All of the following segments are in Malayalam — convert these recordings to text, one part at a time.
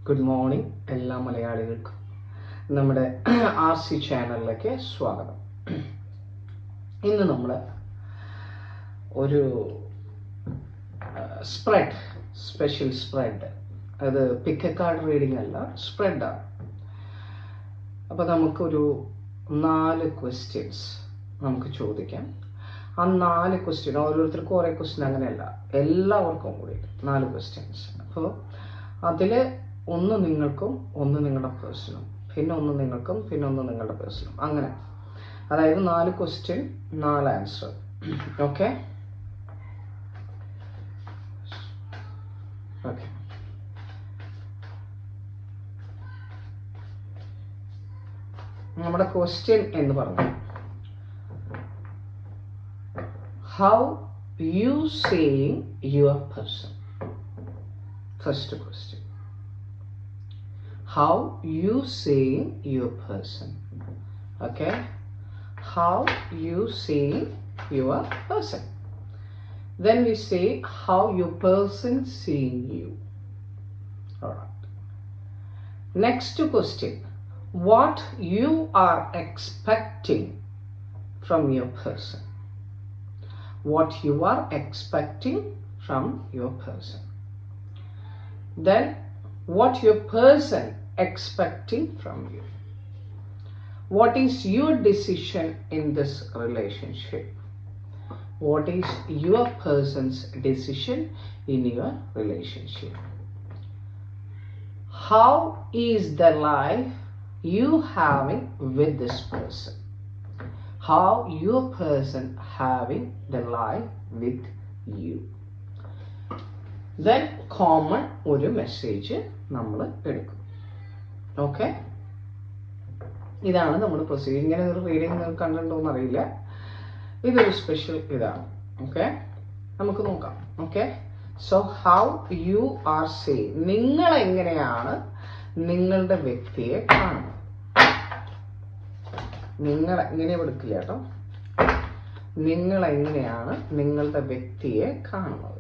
ഗുഡ് മോർണിംഗ് എല്ലാ മലയാളികൾക്കും നമ്മുടെ RC ചാനലിലേക്ക് സ്വാഗതം. ഇന്ന് നമ്മൾ ഒരു സ്പെഷ്യൽ സ്പ്രെഡ്, അത് പിക്ക് എ കാർഡ് റീഡിംഗ് അല്ല, സ്പ്രെഡാണ്. അപ്പോൾ നമുക്കൊരു 4 ക്വസ്റ്റ്യൻസ് നമുക്ക് ചോദിക്കാം. ആ 4 ക്വസ്റ്റ്യൻ ഓരോരുത്തർക്കും ഓരോ ക്വസ്റ്റ്യൻ അങ്ങനെയല്ല, എല്ലാവർക്കും കൂടി 4 ക്വസ്റ്റ്യൻസ്. അപ്പോൾ അതിൽ ഒന്ന് നിങ്ങൾക്കും ഒന്ന് നിങ്ങളുടെ പേഴ്സണും, പിന്നെ ഒന്ന് നിങ്ങൾക്കും പിന്നെ ഒന്ന് നിങ്ങളുടെ പേഴ്സണും, അങ്ങനെ. അതായത് 4 ക്വസ്റ്റ്യൻ 4 ആൻസർ. ഓക്കെ ഓക്കെ നമ്മുടെ ക്വസ്റ്റ്യൻ എന്ന് പറഞ്ഞു, how you seeing your person. First question, how you seeing your person. Okay, how you seeing your person. Then we say how your person seeing you. All right, next question, what you are expecting from your person. What you are expecting from your person. Then what your person expecting from you. What is your decision in this relationship? What is your person's decision in your relationship? How is the life you having with this person? How your person having the life with you. Then common ഒരു മെസ്സേജ് നമ്മൾ എടുക്കും. ഓക്കെ, ഇതാണ് നമ്മൾ പ്രൊസീജിയർ. ഇങ്ങനെ ഒരു റീഡിങ് നിങ്ങൾക്ക് കണ്ടിട്ടുണ്ടോയെന്ന് അറിയില്ല, ഇതൊരു സ്പെഷ്യൽ ഇതാണ്. ഓക്കെ, നമുക്ക് നോക്കാം. Okay, so how you are seeing, നിങ്ങൾ എങ്ങനെയാണ് നിങ്ങളുടെ വ്യക്തിയെ കാണുന്നത്. നിങ്ങൾ എങ്ങനെ എടുക്കില്ല കേട്ടോ, നിങ്ങൾ എങ്ങനെയാണ് നിങ്ങളുടെ വ്യക്തിയെ കാണുന്നത്.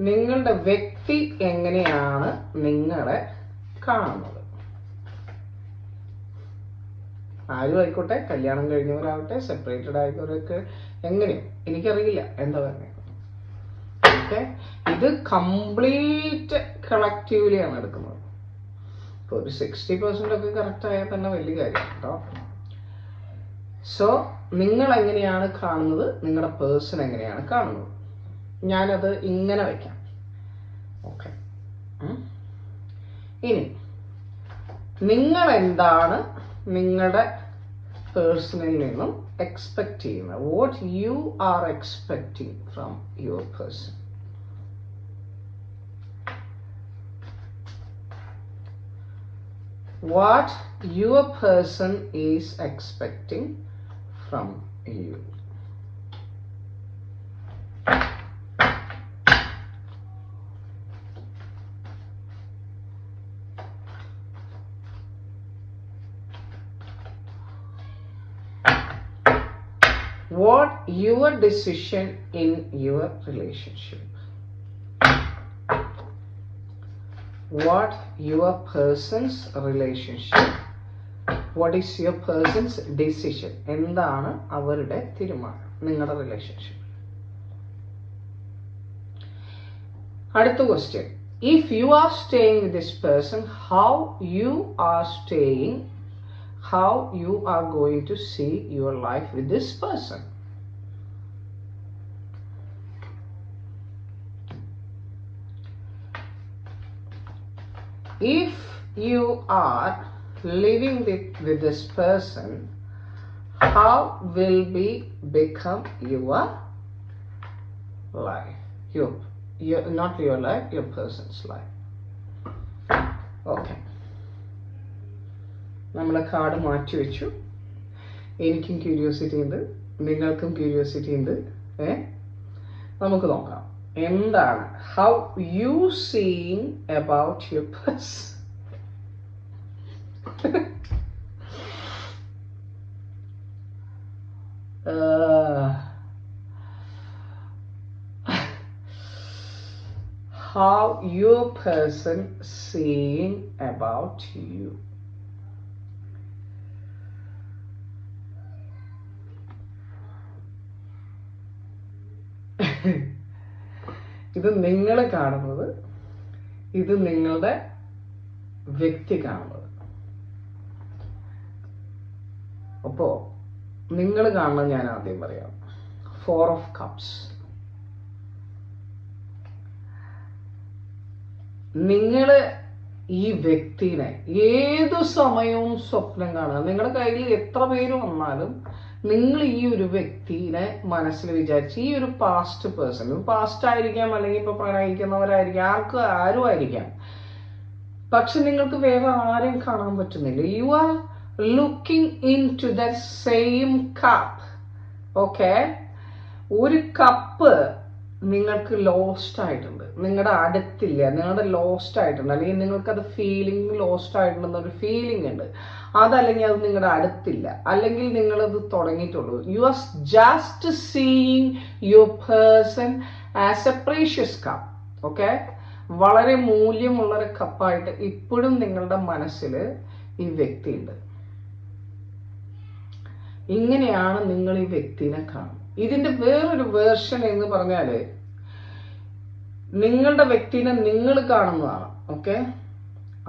നിങ്ങളുടെ വ്യക്തി എങ്ങനെയാണ് നിങ്ങളെ കാണുന്നത്. ആരും ആയിക്കോട്ടെ, കല്യാണം കഴിഞ്ഞവരാവട്ടെ, സെപ്പറേറ്റഡ് ആയവരൊക്കെ, എങ്ങനെയോ എനിക്കറിയില്ല എന്താ പറയുന്നത്. ഓക്കെ, ഇത് കംപ്ലീറ്റ് കളക്റ്റീവ്ലിയാണ് എടുക്കുന്നത്. ഇപ്പോൾ ഒരു 60% ഒക്കെ കറക്റ്റ് ആയാൽ തന്നെ വലിയ കാര്യം കേട്ടോ. സോ നിങ്ങൾ എങ്ങനെയാണ് കാണുന്നത്, നിങ്ങളുടെ പേഴ്സൺ എങ്ങനെയാണ് കാണുന്നത്. ഞാനത് ഇങ്ങനെ വയ്ക്കാം. ഓക്കെ, ഇനി നിങ്ങൾ എന്താണ് നിങ്ങളുടെ പേഴ്സണിൽ നിന്നും എക്സ്പെക്ട് ചെയ്യുന്നത്. What you are expecting from your person. What your person is expecting from you. What your decision in your relationship. What your person's relationship. What is your person's decision. എന്താണ് അവരുടെ തീരുമാനം നിങ്ങളുടെ റിലേഷൻഷിപ്പ്. അടുത്ത question, if you are staying with this person, how you are staying, how you are going to see your life with this person. If you are living with this person, how will be become your life. Your not your life, your person's life. Okay, നമ്മളെ കാർഡ് മാറ്റി വെച്ചു. എനിക്കും ക്യൂരിയോസിറ്റി ഉണ്ട്, നിങ്ങൾക്കും ക്യൂരിയോസിറ്റി ഉണ്ട്. നമുക്ക് നോക്കാം എന്താണ് how you seeing about your person. how your person seeing about you. ഇത് നിങ്ങൾ കാണുന്നത്, ഇത് നിങ്ങളുടെ വ്യക്തി കാണുന്നത്. അപ്പോ നിങ്ങൾ കാണുന്നത് ഞാൻ ആദ്യം പറയാം. 4 of Cups. നിങ്ങള് ഈ വ്യക്തിനെ ഏതു സമയവും സ്വപ്നം കാണുക. നിങ്ങളുടെ കയ്യിൽ എത്ര പേര് വന്നാലും നിങ്ങൾ ഈ ഒരു വ്യക്തിനെ മനസ്സിൽ വിചാരിച്ച്, ഈ ഒരു പാസ്റ്റ് പേഴ്സൺ, പാസ്റ്റ് ആയിരിക്കാം, അല്ലെങ്കിൽ ഇപ്പൊ പ്രണയിക്കുന്നവരായിരിക്കാം, ആരും ആയിരിക്കാം, പക്ഷെ നിങ്ങൾക്ക് വേറെ ആരെയും കാണാൻ പറ്റുന്നില്ല. You are looking in to the same cup. Okay, ഒരു കപ്പ് നിങ്ങൾക്ക് ലോസ്റ്റ് ആയിട്ടുണ്ട്, നിങ്ങളുടെ അടുത്തില്ല, നിങ്ങളുടെ ലോസ്റ്റ് ആയിട്ടുണ്ട്, അല്ലെങ്കിൽ നിങ്ങൾക്ക് അത് ഫീലിംഗ് ലോസ്റ്റ് ആയിട്ടുണ്ടെന്നൊരു ഫീലിംഗ് ഉണ്ട്. അതല്ലെങ്കിൽ അത് നിങ്ങളുടെ അടുത്തില്ല, അല്ലെങ്കിൽ നിങ്ങളത് തുടങ്ങിയിട്ടുള്ളൂ. You are just seeing your person as a precious cup. Okay, വളരെ മൂല്യമുള്ളൊരു കപ്പായിട്ട് ഇപ്പോഴും നിങ്ങളുടെ മനസ്സിൽ ഈ വ്യക്തി ഉണ്ട്. ഇങ്ങനെയാണ് നിങ്ങൾ ഈ വ്യക്തിനെ കാണുന്നത്. ഇതിന്റെ വേറൊരു വേർഷൻ എന്ന് പറഞ്ഞാല് നിങ്ങളുടെ വ്യക്തിനെ നിങ്ങൾ കാണുന്നതാണ്. ഓക്കെ,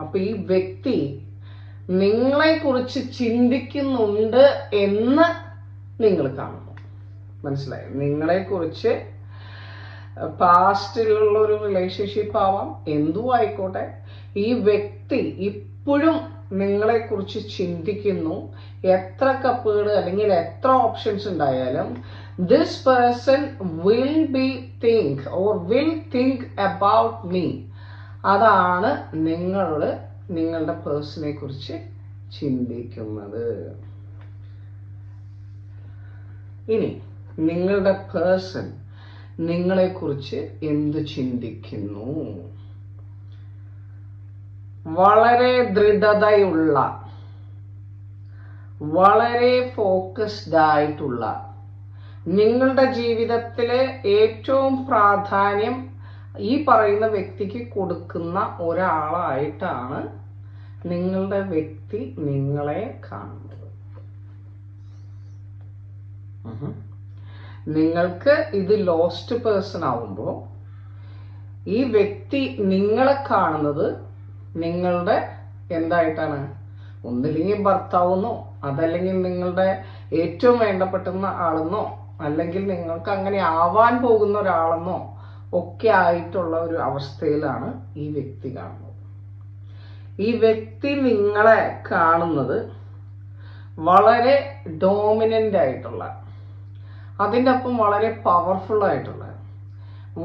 അപ്പൊ ഈ വ്യക്തി നിങ്ങളെ കുറിച്ച് ചിന്തിക്കുന്നുണ്ട് എന്ന് നിങ്ങൾ കാണുന്നു. മനസ്സിലായി? നിങ്ങളെ കുറിച്ച് പാസ്റ്റിലുള്ള ഒരു റിലേഷൻഷിപ്പ് ആവാം, എന്തും ആയിക്കോട്ടെ, ഈ വ്യക്തി ഇപ്പോഴും നിങ്ങളെ കുറിച്ച് ചിന്തിക്കുന്നു. എത്ര കപ്പുകൾ അല്ലെങ്കിൽ എത്ര ഓപ്ഷൻസ് ഉണ്ടായാലും this person will think about me. അതാണ് നിങ്ങളുടെ പേഴ്സണെ കുറിച്ച് ചിന്തിക്കുന്നത്. ഇനി നിങ്ങളുടെ പേഴ്സൺ നിങ്ങളെ കുറിച്ച് എന്ത് ചിന്തിക്കുന്നു? വളരെ ദൃഢതയുള്ള, വളരെ ഫോക്കസ്ഡ് ആയിട്ടുള്ള, നിങ്ങളുടെ ജീവിതത്തിലെ ഏറ്റവും പ്രാധാന്യം ഈ പറയുന്ന വ്യക്തിക്ക് കൊടുക്കുന്ന ഒരാളായിട്ടാണ് നിങ്ങളുടെ വ്യക്തി നിങ്ങളെ കാണുന്നത്. നിങ്ങൾക്ക് ഇത് ലോസ്റ്റ് പേഴ്സൺ ആവുമ്പോൾ ഈ വ്യക്തി നിങ്ങളെ കാണുന്നത് നിങ്ങളുടെ എന്തായിട്ടാണ്? ഒന്നില്ലെങ്കിൽ ഭർത്താവെന്നോ, അതല്ലെങ്കിൽ നിങ്ങളുടെ ഏറ്റവും വേണ്ടപ്പെട്ടുന്ന ആളെന്നോ, അല്ലെങ്കിൽ നിങ്ങൾക്ക് അങ്ങനെ ആവാൻ പോകുന്ന ഒരാളെന്നോ ഒക്കെ ആയിട്ടുള്ള ഒരു അവസ്ഥയിലാണ് ഈ വ്യക്തി കാണുന്നത്. ഈ വ്യക്തി നിങ്ങളെ കാണുന്നത് വളരെ ഡോമിനന്റ് ആയിട്ടുള്ള, അതിൻ്റെ ഒപ്പം വളരെ പവർഫുൾ ആയിട്ടുള്ള,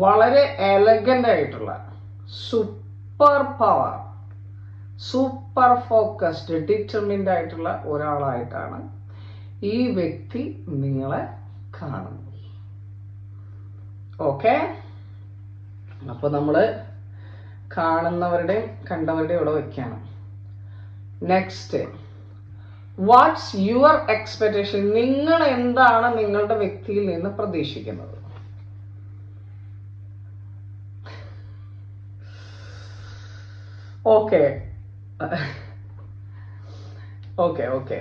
വളരെ എലഗന്റ് ആയിട്ടുള്ള, super power, super focused, determined ആയിട്ടുള്ള ഒരാളായിട്ടാണ് ഈ വ്യക്തി നിങ്ങളെ കാണുന്നത്. ഓക്കെ, അപ്പൊ നമ്മള് കാണുന്നവരുടെയും കണ്ടവരുടെയും ഇവിടെ വെക്കണം. Next, what's your expectation? നിങ്ങൾ എന്താണ് നിങ്ങളുടെ വ്യക്തിയിൽ നിന്ന് പ്രതീക്ഷിക്കുന്നത്? ഓക്കെ ഓക്കെ ഓക്കെ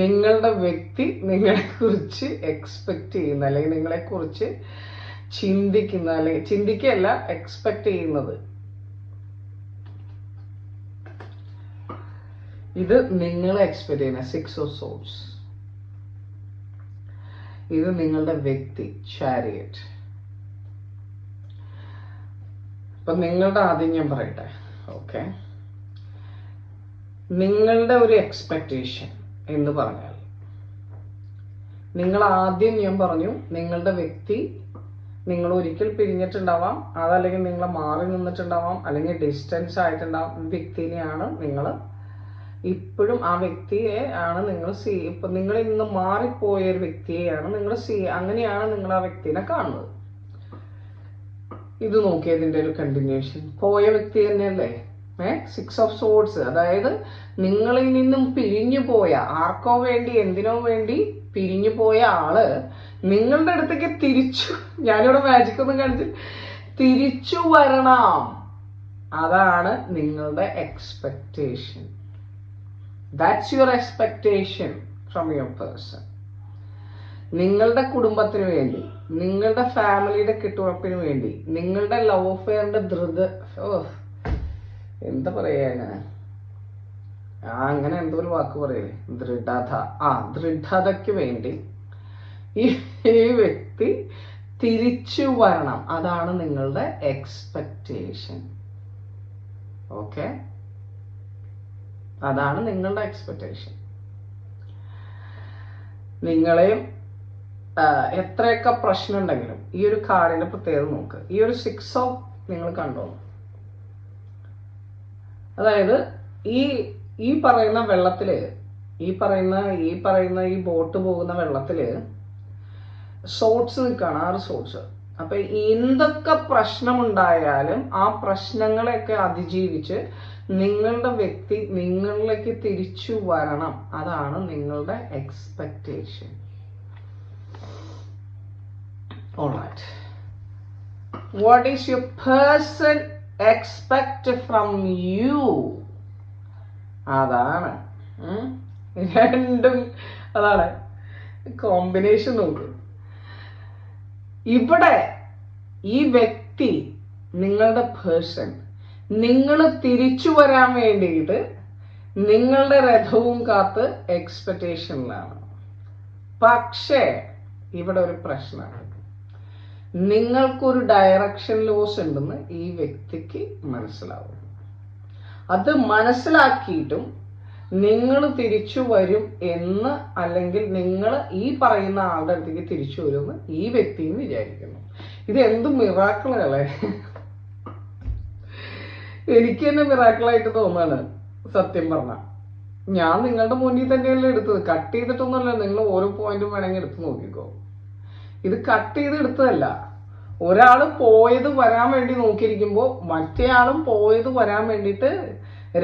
നിങ്ങളുടെ വ്യക്തി നിങ്ങളെ കുറിച്ച് എക്സ്പെക്ട് ചെയ്യുന്ന, അല്ലെങ്കിൽ നിങ്ങളെ കുറിച്ച് ചിന്തിക്കുന്ന, അല്ലെങ്കിൽ ചിന്തിക്കല്ല, എക്സ്പെക്ട് ചെയ്യുന്നത്, ഇത് നിങ്ങൾ എക്സ്പെക്ട് ചെയ്യുന്ന 6 of Swords. ഇത് നിങ്ങളുടെ വ്യക്തി ചാരിയറ്റ്. അപ്പൊ നിങ്ങളുടെ ആദ്യം ഞാൻ പറയട്ടെ. ഓക്കെ, നിങ്ങളുടെ ഒരു എക്സ്പെക്ടേഷൻ എന്ന് പറഞ്ഞാൽ, നിങ്ങൾ ആദ്യം ഞാൻ പറഞ്ഞു, നിങ്ങളുടെ വ്യക്തി നിങ്ങൾ ഒരിക്കൽ പിരിഞ്ഞിട്ടുണ്ടാവാം, അതല്ലെങ്കിൽ നിങ്ങളെ മാറി നിന്നിട്ടുണ്ടാവാം, അല്ലെങ്കിൽ ഡിസ്റ്റൻസ് ആയിട്ടുണ്ടാവാം. വ്യക്തിനെയാണ് നിങ്ങൾ ഇപ്പോഴും, ആ വ്യക്തിയെ ആണ് നിങ്ങൾ ഇപ്പൊ നിങ്ങൾ ഇന്ന് മാറിപ്പോയ ഒരു വ്യക്തിയെയാണ് നിങ്ങൾ അങ്ങനെയാണ് നിങ്ങൾ ആ വ്യക്തിനെ കാണുന്നത്. ഇത് നോക്കിയതിന്റെ ഒരു കണ്ടിന്യൂഷൻ. പോയ വ്യക്തി തന്നെയല്ലേ, സിക്സ് ഓഫ് സോഡ്സ്, അതായത് നിങ്ങളിൽ നിന്നും പിരിഞ്ഞു പോയ, ആർക്കോ വേണ്ടി എന്തിനോ വേണ്ടി പിരിഞ്ഞു പോയ ആള് നിങ്ങളുടെ അടുത്തേക്ക് തിരിച്ചു, ഞാനിവിടെ മാജിക് ഒന്നും കാണിച്ചു, തിരിച്ചു വരണം. അതാണ് നിങ്ങളുടെ expectation. That's your expectation from your person. നിങ്ങളുടെ കുടുംബത്തിന് വേണ്ടി, നിങ്ങളുടെ ഫാമിലിയുടെ കെട്ടുറപ്പിന് വേണ്ടി, നിങ്ങളുടെ ലവ് അഫെയറിന്റെ എന്താ പറയാ, അങ്ങനെ എന്തോ ഒരു വാക്ക് പറയേ, ദൃഢതയ്ക്ക് വേണ്ടി ഈ വ്യക്തി തിരിച്ചു വരണം. അതാണ് നിങ്ങളുടെ എക്സ്പെക്ടേഷൻ. ഓക്കെ, അതാണ് നിങ്ങളുടെ എക്സ്പെക്ടേഷൻ. നിങ്ങളെയും എത്രയൊക്കെ പ്രശ്നം ഉണ്ടെങ്കിലും ഈ ഒരു കാർഡിന്റെ പ്രത്യേകത നോക്ക്. ഈ ഒരു 6 ഓഫ് നിങ്ങൾ കണ്ടോ, അതായത് ഈ പറയുന്ന വെള്ളത്തില്, ഈ ബോട്ട് പോകുന്ന വെള്ളത്തില് സോട്സ് നിൽക്കുകയാണ്, 6 സോട്സ്. അപ്പൊ എന്തൊക്കെ പ്രശ്നമുണ്ടായാലും ആ പ്രശ്നങ്ങളെയൊക്കെ അതിജീവിച്ച് നിങ്ങളുടെ വ്യക്തി നിങ്ങളിലേക്ക് തിരിച്ചു വരണം. അതാണ് നിങ്ങളുടെ expectation. Alright. What is your person expect from you? അതാണ് രണ്ടും, അതാണ് കോമ്പിനേഷൻ. നോക്ക്, ഇവിടെ ഈ വ്യക്തി, നിങ്ങളുടെ പേഴ്സൺ, നിങ്ങൾ തിരിച്ചു വരാൻ വേണ്ടിയിട്ട് നിങ്ങളുടെ രഥവും കാത്ത് എക്സ്പെക്ടേഷനിലാണ്. പക്ഷേ ഇവിടെ ഒരു പ്രശ്നമാണ്. നിങ്ങൾക്കൊരു ഡയറക്ഷൻ ലോസ് ഉണ്ടെന്ന് ഈ വ്യക്തിക്ക് മനസ്സിലാവും. അത് മനസ്സിലാക്കിയിട്ടും നിങ്ങൾ തിരിച്ചു വരും എന്ന്, അല്ലെങ്കിൽ നിങ്ങൾ ഈ പറയുന്ന ആളുടെ അടുത്തേക്ക് തിരിച്ചു വരുമെന്ന് ഈ വ്യക്തിയും വിചാരിക്കുന്നു. ഇത് എന്ത് മിറാക്കിളല്ലേ, എനിക്ക് തന്നെ മിറാക്കിളായിട്ട് തോന്നാണ് സത്യം പറഞ്ഞ. ഞാൻ നിങ്ങളുടെ മുന്നിൽ തന്നെയല്ലേ എടുത്തത്, കട്ട് ചെയ്തിട്ടൊന്നുമല്ല. നിങ്ങൾ ഓരോ പോയിന്റും വേണമെങ്കിൽ എടുത്ത് നോക്കിക്കോ. ഇത് കട്ട് ചെയ്ത് എടുത്തതല്ല. ഒരാള് പോയത് വരാൻ വേണ്ടി നോക്കിയിരിക്കുമ്പോൾ മറ്റേ ആളും പോയത് വരാൻ വേണ്ടിയിട്ട്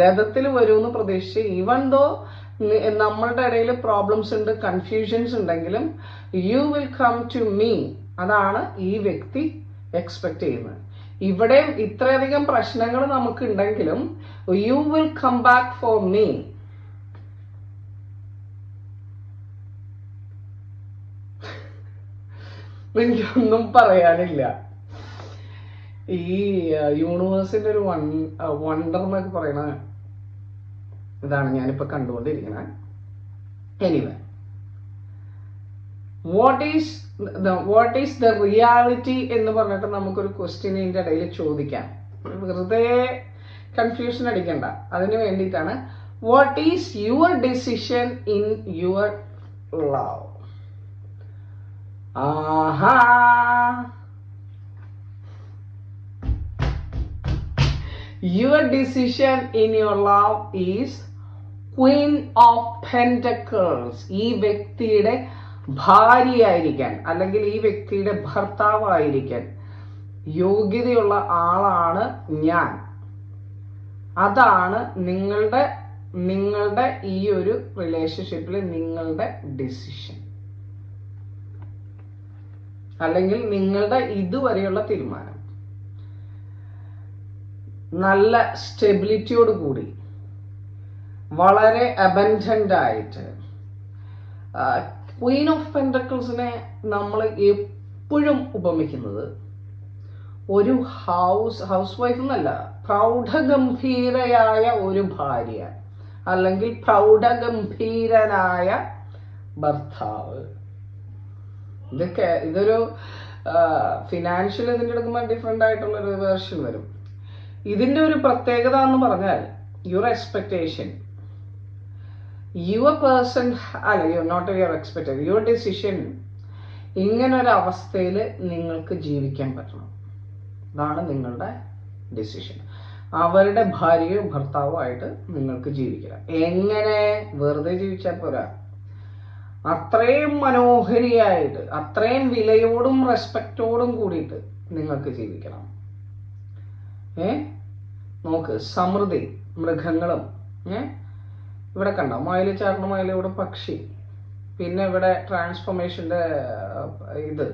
രഥത്തിൽ വരുമെന്ന് പ്രതീക്ഷിച്ച്, ഈവൻ ദോ നമ്മളുടെ ഇടയിൽ പ്രോബ്ലംസ് ഉണ്ട്, കൺഫ്യൂഷൻസ് ഉണ്ടെങ്കിലും you will come to me. അതാണ് ഈ വ്യക്തി എക്സ്പെക്ട് ചെയ്യുന്നത്. ഇവിടെ ഇത്രയധികം പ്രശ്നങ്ങൾ നമുക്ക് ഉണ്ടെങ്കിലും you will come back for me. എനിക്കൊന്നും പറയാനില്ല. ഈ യൂണിവേഴ്സിന്റെ ഒരു വണ്ടർ എന്നൊക്കെ പറയണ ഇതാണ് ഞാനിപ്പോ കണ്ടുകൊണ്ടിരിക്കുന്നത്. Anyway, what is the reality എന്ന് പറഞ്ഞിട്ട് നമുക്കൊരു ക്വസ്റ്റ്യനിന്റെ ഇടയിൽ ചോദിക്കാം. വെറുതെ കൺഫ്യൂഷൻ അടിക്കണ്ട. അതിന് വേണ്ടിയിട്ടാണ് what is your decision in your love. Aaha, your decision in your love is Queen of Pentacles. ഈ വ്യക്തിയുടെ ഭാര്യയായിരിക്കാൻ, അല്ലെങ്കിൽ ഈ വ്യക്തിയുടെ ഭർത്താവായിരിക്കാൻ യോഗ്യതയുള്ള ആളാണ് ഞാൻ. അതാണ് നിങ്ങളുടെ ഈ ഒരു റിലേഷൻഷിപ്പിൽ നിങ്ങളുടെ ഡിസിഷൻ, അല്ലെങ്കിൽ നിങ്ങളുടെ ഇതുവരെയുള്ള തീരുമാനം. നല്ല സ്റ്റെബിലിറ്റിയോട് കൂടി, വളരെ അബൻഡന്റ് ആയിട്ട്. ക്വീൻ ഓഫ് പെന്റക്കിൾസിനെ നമ്മൾ എപ്പോഴും ഉപമിക്കുന്നത് ഒരു ഹൗസ് വൈഫ് എന്നല്ല, പ്രൗഢഗംഭീരയായ ഒരു ഭാര്യ, അല്ലെങ്കിൽ പ്രൗഢഗംഭീരനായ ഭർത്താവ്. ഇതൊരു ഫിനാൻഷ്യൽ ഇതിൻ്റെ എടുക്കുമ്പോൾ ഡിഫറെൻ്റ് ആയിട്ടുള്ള ഒരു വേർഷൻ വരും. ഇതിന്റെ ഒരു പ്രത്യേകത എന്ന് പറഞ്ഞാൽ യുവർ എക്സ്പെക്ടേഷൻ, യുവർ പേഴ്സൺ, അല്ല not your expectation, your decision. ഇങ്ങനൊരു അവസ്ഥയിൽ നിങ്ങൾക്ക് ജീവിക്കാൻ പറ്റണം. അതാണ് നിങ്ങളുടെ ഡിസിഷൻ. അവരുടെ ഭാര്യയോ ഭർത്താവോ ആയിട്ട് നിങ്ങൾക്ക് ജീവിക്കണം. എങ്ങനെ? വെറുതെ ജീവിച്ചാൽ പോരാ, അത്രയും മനോഹരിയായിട്ട്, അത്രയും വിലയോടും റെസ്പെക്റ്റോടും കൂടിയിട്ട് നിങ്ങൾക്ക് ജീവിക്കണം. നോക്ക്, സമൃദ്ധി, മൃഗങ്ങളും, ഇവിടെ കണ്ടോ മയിൽ ചാടണ മയിൽ, ഇവിടെ പക്ഷി, പിന്നെ ഇവിടെ ട്രാൻസ്ഫോർമേഷന്റെ ഇത്,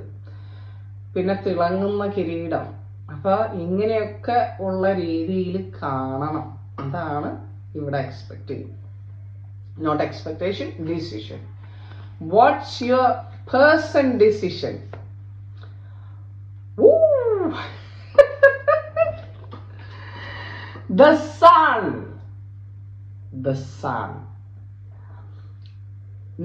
പിന്നെ തിളങ്ങുന്ന കിരീടം. അപ്പൊ ഇങ്ങനെയൊക്കെ ഉള്ള രീതിയിൽ കാണണം. അതാണ് ഇവിടെ എക്സ്പെക്ട് ചെയ്യും. Not expectation, decision. What's your person decision? The sun. The sun.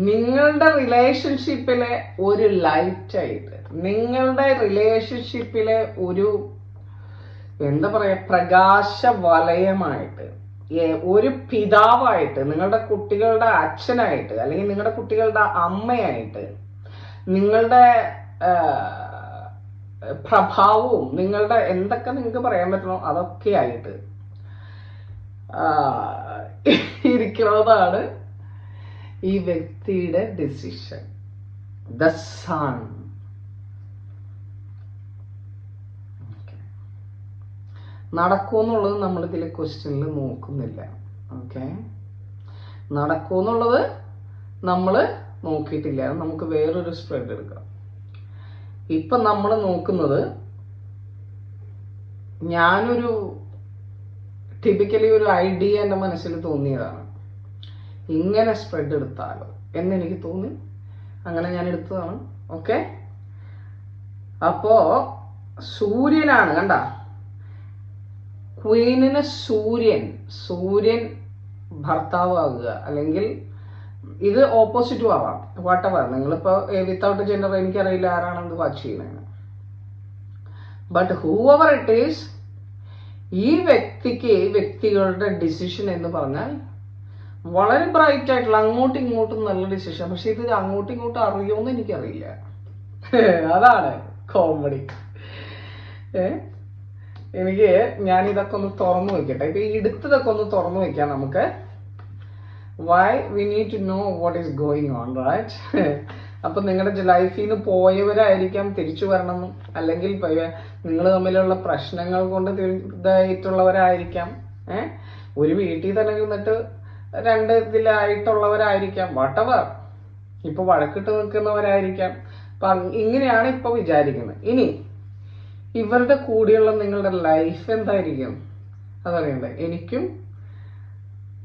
നിങ്ങളുടെ റിലേഷൻഷിപ്പിലെ ഒരു ലൈറ്റ് ആയിട്ട്, നിങ്ങളുടെ റിലേഷൻഷിപ്പിലെ ഒരു എന്താ പറയാ പ്രകാശ വലയമായിട്ട്, ഒരു പിതാവായിട്ട്, നിങ്ങളുടെ കുട്ടികളുടെ അച്ഛനായിട്ട്, അല്ലെങ്കിൽ നിങ്ങളുടെ കുട്ടികളുടെ അമ്മയായിട്ട്, നിങ്ങളുടെ പ്രഭാവവും, നിങ്ങളുടെ എന്തൊക്കെ നിങ്ങൾക്ക് പറയാൻ പറ്റണോ അതൊക്കെ ആയിട്ട് ഇരിക്കുന്നതാണ് ഈ വ്യക്തിയുടെ ഡിസിഷൻ. The sun. നടക്കൂന്നുള്ളത് നമ്മൾ ഇതിലെ ക്വസ്റ്റ്യനിൽ നോക്കുന്നില്ല. ഓക്കെ, നടക്കൂന്നുള്ളത് നമ്മൾ നോക്കിയിട്ടില്ല. നമുക്ക് വേറൊരു സ്പ്രെഡ് എടുക്കാം. ഇപ്പൊ നമ്മൾ നോക്കുന്നത്, ഞാനൊരു ടിപ്പിക്കലി ഒരു ഐഡിയ എൻ്റെ മനസ്സിൽ തോന്നിയതാണ്, ഇങ്ങനെ സ്പ്രെഡ് എടുത്താലോ എന്നെനിക്ക് തോന്നി, അങ്ങനെ ഞാൻ എടുത്തതാണ്. ഓക്കെ, അപ്പോ സൂര്യനാണ് കണ്ട, ക്വീനിന് സൂര്യൻ ഭർത്താവുക, അല്ലെങ്കിൽ ഇത് ഓപ്പോസിറ്റും ആവാം, വാട്ടെവർ. നിങ്ങളിപ്പോ വിത്തൗട്ട് ജെൻഡർ എനിക്കറിയില്ല ആരാണെന്ന് വാച്ച് ചെയ്യുന്നത്. ബട്ട് ഹൂവർ ഇറ്റ് ഈസ്, ഈ വ്യക്തികളുടെ ഡിസിഷൻ എന്ന് പറഞ്ഞാൽ വളരെ ബ്രൈറ്റ് ആയിട്ടുള്ള, അങ്ങോട്ടും ഇങ്ങോട്ടും നല്ല ഡിസിഷൻ. പക്ഷെ ഇത് അങ്ങോട്ടും ഇങ്ങോട്ടും അറിയോന്ന് എനിക്കറിയില്ല. അതാണ് കോമഡി. ഞാൻ ഇതൊക്കെ ഒന്ന് തുറന്നു വെക്കട്ടെ. ഇപ്പൊ ഈ എടുത്തതൊക്കെ ഒന്ന് തുറന്നു വെക്കാം നമുക്ക്. Why we need to know what is going on, right? അപ്പൊ നിങ്ങളുടെ ലൈഫിൽ നിന്ന് പോയവരായിരിക്കാം തിരിച്ചു വരണം, അല്ലെങ്കിൽ നിങ്ങൾ തമ്മിലുള്ള പ്രശ്നങ്ങൾ കൊണ്ട് ഇതായിട്ടുള്ളവരായിരിക്കാം, ഒരു വീട്ടിൽ തന്നെ നിന്നിട്ട് രണ്ട് ഇതിലായിട്ടുള്ളവരായിരിക്കാം, വാട്ടെവർ. ഇപ്പൊ വഴക്കിട്ട് നിൽക്കുന്നവരായിരിക്കാം. അപ്പൊ ഇങ്ങനെയാണ് ഇപ്പൊ വിചാരിക്കുന്നത്. ഇനി ഇവരുടെ കൂടെയുള്ള നിങ്ങളുടെ ലൈഫ് എന്തായിരിക്കും അതറിയണ്ടേ? എനിക്കും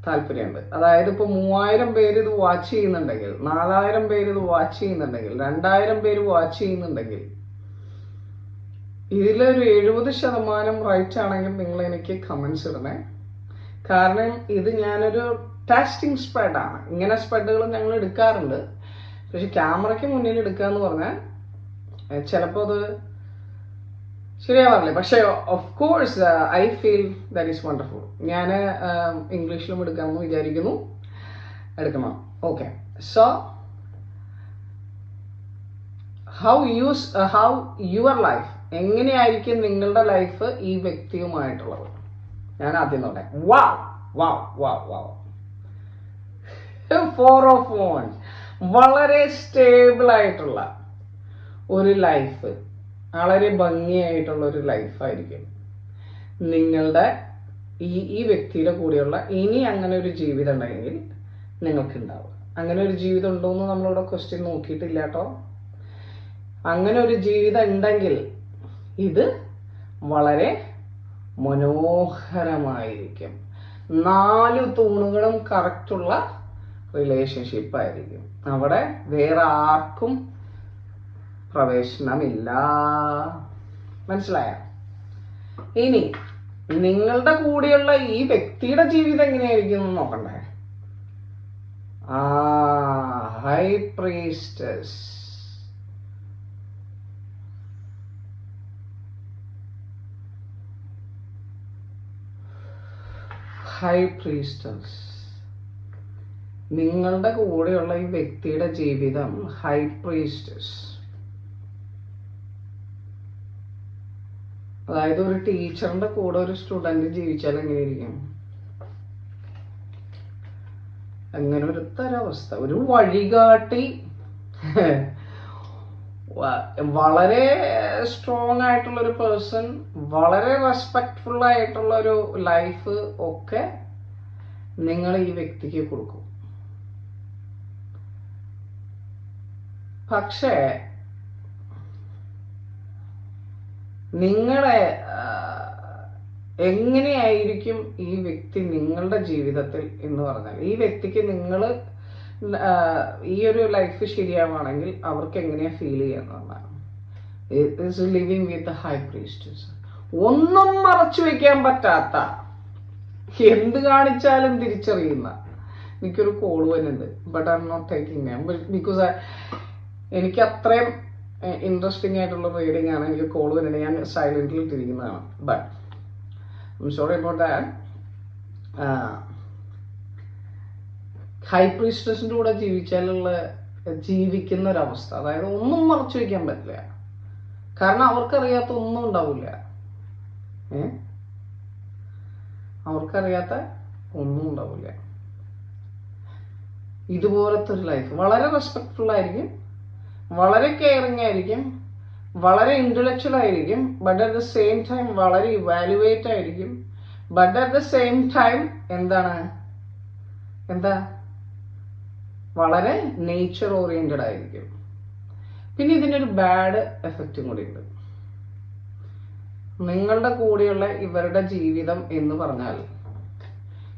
താല്പര്യമുണ്ട്. അതായത് ഇപ്പൊ 3000 പേര് ഇത് വാച്ച് ചെയ്യുന്നുണ്ടെങ്കിൽ, 4000 പേര് ഇത് വാച്ച് ചെയ്യുന്നുണ്ടെങ്കിൽ, 2000 പേര് വാച്ച് ചെയ്യുന്നുണ്ടെങ്കിൽ, ഇതിലൊരു 70% റൈറ്റ് ആണെങ്കിൽ നിങ്ങൾ എനിക്ക് കമന്റ്സ് ഇടണേ. കാരണം ഇത് ഞാനൊരു ടെസ്റ്റിംഗ് സ്പ്രെഡാണ്. ഇങ്ങനെ സ്പ്രെഡുകൾ ഞങ്ങൾ എടുക്കാറുണ്ട്. പക്ഷെ ക്യാമറയ്ക്ക് മുന്നിൽ എടുക്കുക എന്ന് പറഞ്ഞാൽ ചിലപ്പോൾ അത് ശരിയാവാറില്ല. പക്ഷെ of course I feel that is wonderful. ഞാൻ ഇംഗ്ലീഷിലും എടുക്കാമെന്ന് വിചാരിക്കുന്നു. എടുക്കണം. Okay, so how your life, എങ്ങനെയായിരിക്കും നിങ്ങളുടെ ലൈഫ് ഈ വ്യക്തിയുമായിട്ടുള്ളത്? ഞാൻ ആദ്യം നോട്ടെ. Four of Wands, വളരെ സ്റ്റേബിൾ ആയിട്ടുള്ള ഒരു ലൈഫ്, വളരെ ഭംഗിയായിട്ടുള്ള ഒരു ലൈഫായിരിക്കും നിങ്ങളുടെ ഈ വ്യക്തിയുടെ കൂടെയുള്ള. ഇനി അങ്ങനെ ഒരു ജീവിതം ഉണ്ടെങ്കിൽ നിങ്ങൾക്ക് ഉണ്ടാവുക. അങ്ങനെ ഒരു ജീവിതം ഉണ്ടോ എന്ന് നമ്മളിവിടെ ക്വസ്റ്റ്യൻ നോക്കിയിട്ടില്ല കേട്ടോ. അങ്ങനെ ഒരു ജീവിതം ഉണ്ടെങ്കിൽ ഇത് വളരെ മനോഹരമായിരിക്കും. 4 തൂണുകളും കറക്റ്റുള്ള റിലേഷൻഷിപ്പ് ആയിരിക്കും. അവിടെ വേറെ ആർക്കും പ്രവേശനമില്ല. മനസ്സിലായ? ഇനി നിങ്ങളുടെ കൂടെയുള്ള ഈ വ്യക്തിയുടെ ജീവിതം എങ്ങനെയായിരിക്കും എന്ന് നോക്കണ്ടേ? High priestess. High priestess. നിങ്ങളുടെ കൂടെയുള്ള ഈ വ്യക്തിയുടെ ജീവിതം ഹൈ പ്രീസ്റ്റസ്. അതായത് ഒരു ടീച്ചറിന്റെ കൂടെ ഒരു സ്റ്റുഡന്റ് ജീവിച്ചാൽ എങ്ങനെയിരിക്കും? അങ്ങനെ ഒരു തരവസ്ഥ. ഒരു വഴികാട്ടി, വളരെ സ്ട്രോങ് ആയിട്ടുള്ള ഒരു പേഴ്സൺ, വളരെ റെസ്പെക്ട്ഫുൾ ആയിട്ടുള്ള ഒരു ലൈഫ് ഒക്കെ നിങ്ങൾ ഈ വ്യക്തിക്ക് കൊടുക്കും. പക്ഷേ നിങ്ങളെ എങ്ങനെയായിരിക്കും ഈ വ്യക്തി നിങ്ങളുടെ ജീവിതത്തിൽ എന്ന് പറഞ്ഞാൽ, ഈ വ്യക്തിക്ക് നിങ്ങൾ ഈ ഒരു ലൈഫ് ശരിയാവുകയാണെങ്കിൽ അവർക്ക് എങ്ങനെയാ ഫീൽ ചെയ്യാന്നുള്ളതാണ്. ലിവിങ് വിത്ത് ഹൈ പ്രീസ്റ്റസ്, ഒന്നും മറച്ചു വെക്കാൻ പറ്റാത്ത, എന്ത് കാണിച്ചാലും തിരിച്ചറിയുന്ന. എനിക്കൊരു കോൾ വരുന്നുണ്ട്, but I'm not taking because എനിക്ക് അത്രയും ഇൻട്രസ്റ്റിംഗ് ആയിട്ടുള്ള റീഡിംഗ് ആണ്. എനിക്ക് കോൾ വരുന്നുണ്ട്, ഞാൻ സൈലന്റിൽ ഇട്ടിരിക്കുന്നതാണ്. But I'm sorry about that. High പ്രീസ്റ്റസിന്റെ കൂടെ ജീവിക്കുന്ന ഒരവസ്ഥ, അതായത് ഒന്നും മറച്ചു വയ്ക്കാൻ പറ്റില്ല. കാരണം അവർക്കറിയാത്ത ഒന്നും ഉണ്ടാവില്ല. അവർക്കറിയാത്ത ഒന്നും ഉണ്ടാവില്ല. ഇതുപോലത്തെ ഒരു ലൈഫ് വളരെ റെസ്പെക്ട്ഫുൾ ആയിരിക്കും, വളരെ കെയറിങ് ആയിരിക്കും, വളരെ ഇന്റലക്ച്വൽ ആയിരിക്കും, but at the same time വളരെ ഇവാലുവേറ്റ് ആയിരിക്കും, but at the same time എന്താ വളരെ നേച്ചർ ഓറിയന്റഡ് ആയിരിക്കും. പിന്നെ ഇതിനൊരു ബാഡ് എഫക്റ്റും കൂടി ഉണ്ട്. നിങ്ങളുടെ കൂടെയുള്ള ഇവരുടെ ജീവിതം എന്ന് പറഞ്ഞാൽ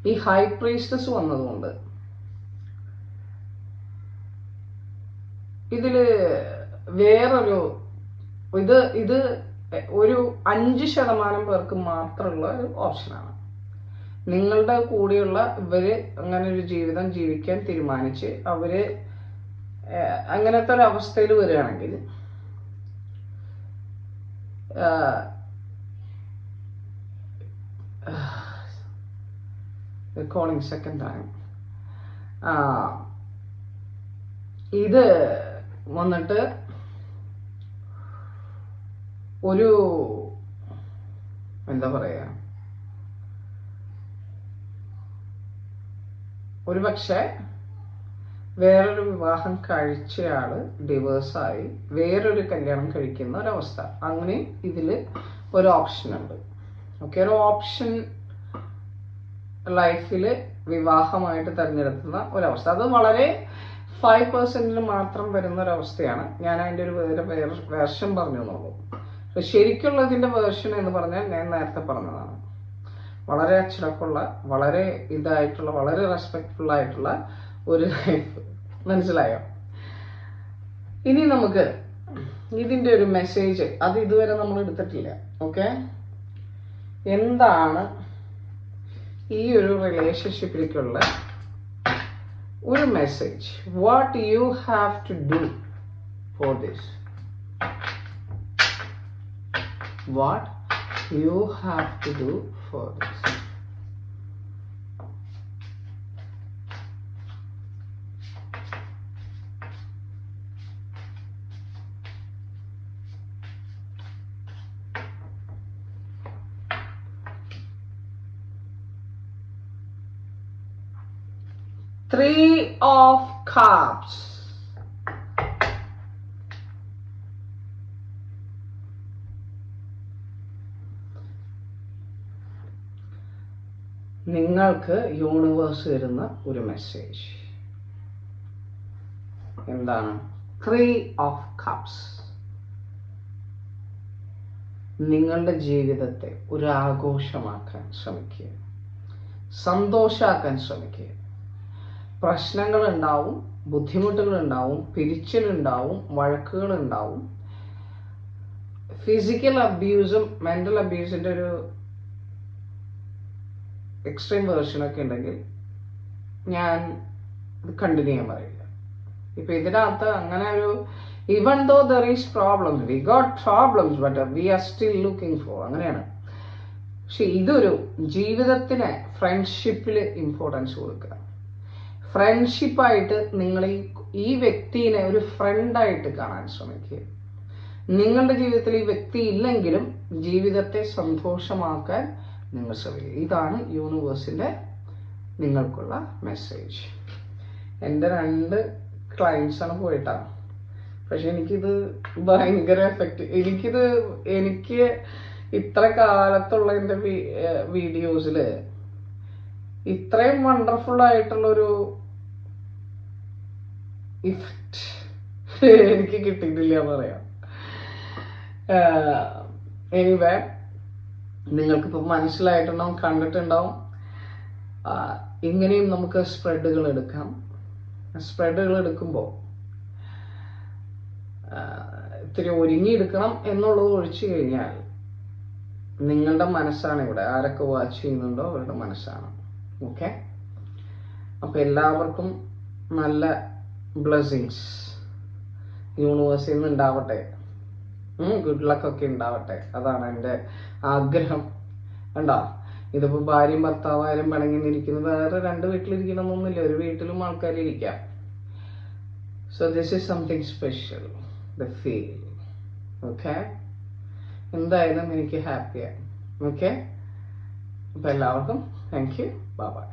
ഈ ഹൈ പ്രീസ്റ്റസ് വന്നതുകൊണ്ട് ഇതില് വേറൊരു ഇത് ഒരു 5% പേർക്ക് മാത്രമുള്ള ഒരു ഓപ്ഷനാണ്. നിങ്ങളുടെ കൂടെയുള്ള ഇവര് അങ്ങനെ ഒരു ജീവിതം ജീവിക്കാൻ തീരുമാനിച്ച് അവര് അങ്ങനത്തെ ഒരു അവസ്ഥയിൽ വരികയാണെങ്കിൽ കോളിംഗ് സെക്കൻഡ് ടൈം ഇത് വന്നിട്ട് ഒരു എന്താ പറയാ, ഒരു പക്ഷെ വേറൊരു വിവാഹം കഴിച്ചയാള് ഡിവേഴ്സായി വേറൊരു കല്യാണം കഴിക്കുന്ന ഒരവസ്ഥ, അങ്ങനെ ഇതില് ഒരു ഓപ്ഷൻ ഉണ്ട്. ഓക്കെ, ഒരു ഓപ്ഷൻ ലൈഫില് വിവാഹമായിട്ട് തിരഞ്ഞെടുക്കുന്ന ഒരവസ്ഥ. അത് വളരെ 5% മാത്രം വരുന്ന ഒരവസ്ഥയാണ്. ഞാൻ അതിൻ്റെ ഒരു വേർഷൻ പറഞ്ഞു എന്നുള്ളൂ. ശരിക്കുള്ള ഇതിന്റെ വേർഷൻ എന്ന് പറഞ്ഞാൽ ഞാൻ നേരത്തെ പറഞ്ഞതാണ്. വളരെ അച്ചടക്കമുള്ള, വളരെ ഇതായിട്ടുള്ള, വളരെ റെസ്പെക്ട്ഫുൾ ആയിട്ടുള്ള ഒരു ലൈഫ്. മനസ്സിലായോ? ഇനി നമുക്ക് ഇതിന്റെ ഒരു മെസ്സേജ്, അത് ഇതുവരെ നമ്മൾ എടുത്തിട്ടില്ല. ഓക്കെ, എന്താണ് ഈ ഒരു റിലേഷൻഷിപ്പിലേക്കുള്ള ഒരു message? What you have to do for this? What you have to do for this? Three of Cups. നിങ്ങൾക്ക് യൂണിവേഴ്സ് തരുന്ന ഒരു മെസ്സേജ് എന്താണ്? 3 of Cups. നിങ്ങളുടെ ജീവിതത്തെ ഒരു ആഘോഷമാക്കാൻ ശ്രമിക്കുക, സന്തോഷാക്കാൻ ശ്രമിക്കുക. പ്രശ്നങ്ങൾ ഉണ്ടാവും, ബുദ്ധിമുട്ടുകൾ ഉണ്ടാവും, പിരിച്ചിലുണ്ടാവും, വഴക്കുകൾ ഉണ്ടാവും, ഫിസിക്കൽ അബ്യൂസും മെന്റൽ അബ്യൂസിന്റെ ഒരു എക്സ്ട്രീം വേർഷനൊക്കെ ഉണ്ടെങ്കിൽ ഞാൻ കണ്ടിന്യൂ ചെയ്യാൻ പറയില്ല. ഇപ്പൊ ഇതിനകത്ത് അങ്ങനെ ഒരു even though there is problems, we got problems, but we are still looking for, അങ്ങനെയാണ്. പക്ഷെ ഇതൊരു ജീവിതത്തിന് ഫ്രണ്ട്ഷിപ്പിൽ ഇമ്പോർട്ടൻസ് കൊടുക്കുക. ഫ്രണ്ട്ഷിപ്പായിട്ട് നിങ്ങൾ ഈ വ്യക്തിനെ ഒരു ഫ്രണ്ടായിട്ട് കാണാൻ ശ്രമിക്കുക. നിങ്ങളുടെ ജീവിതത്തിൽ ഈ വ്യക്തി ഇല്ലെങ്കിലും ജീവിതത്തെ സന്തോഷമാക്കാൻ നിങ്ങൾ ശ്രമിക്കുക. ഇതാണ് യൂണിവേഴ്സിന്റെ നിങ്ങൾക്കുള്ള മെസ്സേജ്. എൻ്റെ 2 ക്ലയൻസാണ് പോയിട്ടാണ്. പക്ഷെ എനിക്കിത് ഭയങ്കര എഫക്റ്റ്. എനിക്ക് ഇത്ര കാലത്തുള്ള എൻ്റെ വീഡിയോസില് ഇത്രയും വണ്ടർഫുൾ ആയിട്ടുള്ളൊരു ഇഫക്റ്റ് എനിക്ക് കിട്ടിയിട്ടില്ല എന്ന് പറയാം. എനിവേ, നിങ്ങൾക്കിപ്പോൾ മനസ്സിലായിട്ടുണ്ടാവും, കണ്ടിട്ടുണ്ടാവും. ഇങ്ങനെയും നമുക്ക് സ്പ്രെഡുകൾ എടുക്കാം. സ്പ്രെഡുകൾ എടുക്കുമ്പോൾ ഇത്തിരി ഒരുങ്ങിയെടുക്കണം എന്നുള്ളത് ഒഴിച്ചു കഴിഞ്ഞാൽ നിങ്ങളുടെ മനസ്സാണ് ഇവിടെ. ആരൊക്കെ വാച്ച് ചെയ്യുന്നുണ്ടോ അവരുടെ മനസ്സാണ്. ഓക്കെ, അപ്പോൾ എല്ലാവർക്കും നല്ല ബ്ലെസ്സിങ്സ് യൂണിവേഴ്സിൽ നിന്ന് ഉണ്ടാവട്ടെ. ഗുഡ് ലക്ക് ഒക്കെ ഉണ്ടാവട്ടെ. അതാണ് എൻ്റെ ആഗ്രഹം. കണ്ടോ, ഇതിപ്പോൾ ഭാര്യയും ഭർത്താവായാലും പിണങ്ങിന്നിരിക്കുന്നത്. വേറെ 2 വീട്ടിലിരിക്കണമെന്നൊന്നുമില്ല, ഒരു വീട്ടിലും ആൾക്കാരിരിക്കാം. So this is something special, the feel. Okay, എന്തായാലും എനിക്ക് ഹാപ്പിയാണ്. ഓക്കെ, അപ്പോൾ എല്ലാവർക്കും താങ്ക് യു, ബൈ ബൈ.